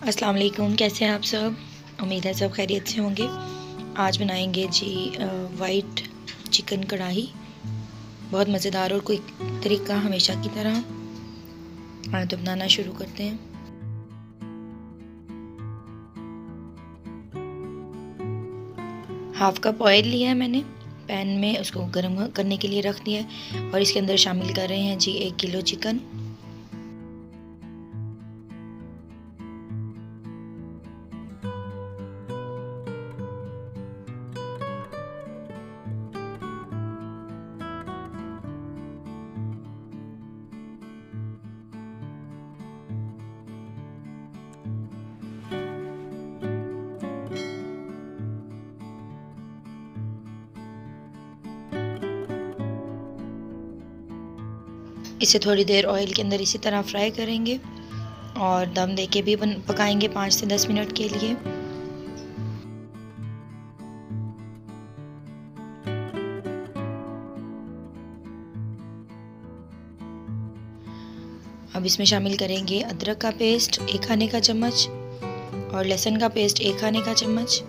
अस्सलाम वालेकुम, कैसे हैं आप सब। उम्मीद है सब खैरियत से होंगे। आज बनाएंगे जी वाइट चिकन कढ़ाई। बहुत मज़ेदार और क्विक तरीका हमेशा की तरह। तो बनाना शुरू करते हैं। हाफ कप ऑयल लिया है मैंने पैन में, उसको गर्म करने के लिए रख दिया है और इसके अंदर शामिल कर रहे हैं जी 1 किलो चिकन। इसे थोड़ी देर ऑयल के अंदर इसी तरह फ्राई करेंगे और दम देके भी पकाएंगे 5 से 10 मिनट के लिए। अब इसमें शामिल करेंगे अदरक का पेस्ट 1 खाने का चम्मच और लहसुन का पेस्ट 1 खाने का चम्मच।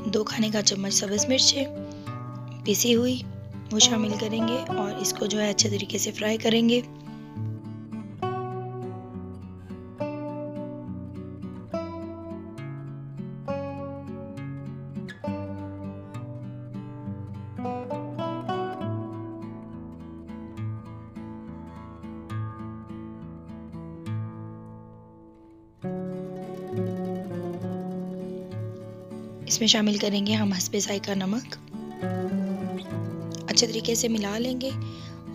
दो खाने का चम्मच सब्ज़ मिर्चें पिसी हुई वो शामिल करेंगे और इसको जो है अच्छे तरीके से फ्राई करेंगे। इसमें शामिल करेंगे हम हस्बे ज़ायका नमक। अच्छे तरीके से मिला लेंगे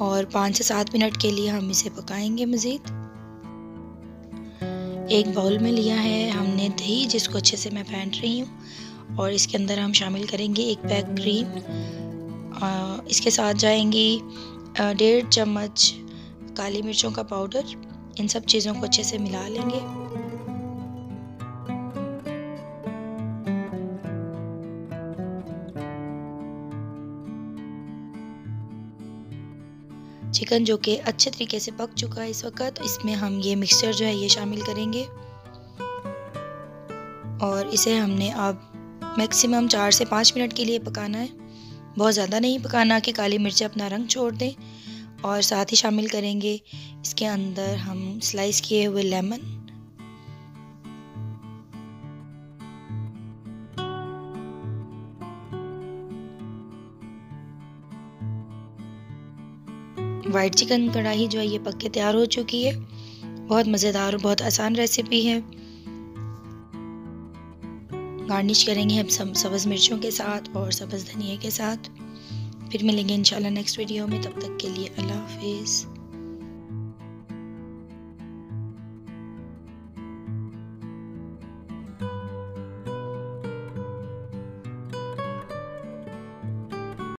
और 5 से 7 मिनट के लिए हम इसे पकाएंगे मज़ीद। एक बाउल में लिया है हमने दही, जिसको अच्छे से मैं फेंट रही हूँ, और इसके अंदर हम शामिल करेंगे 1 पैक क्रीम। इसके साथ जाएंगी 1.5 चम्मच काली मिर्चों का पाउडर। इन सब चीज़ों को अच्छे से मिला लेंगे। चिकन जो कि अच्छे तरीके से पक चुका है इस वक्त, इसमें हम ये मिक्सचर जो है ये शामिल करेंगे और इसे हमने अब मैक्सिमम 4 से 5 मिनट के लिए पकाना है। बहुत ज़्यादा नहीं पकाना कि काली मिर्चें अपना रंग छोड़ दें। और साथ ही शामिल करेंगे इसके अंदर हम स्लाइस किए हुए लेमन। वाइट चिकन कढ़ाई जो है ये पक के तैयार हो चुकी है। बहुत मज़ेदार और बहुत आसान रेसिपी है। गार्निश करेंगे हम सब्ज़ मिर्चों के साथ और सब्ज़ धनिया के साथ। फिर मिलेंगे इंशाल्लाह नेक्स्ट वीडियो में। तब तक के लिए अल्लाह हाफिज़।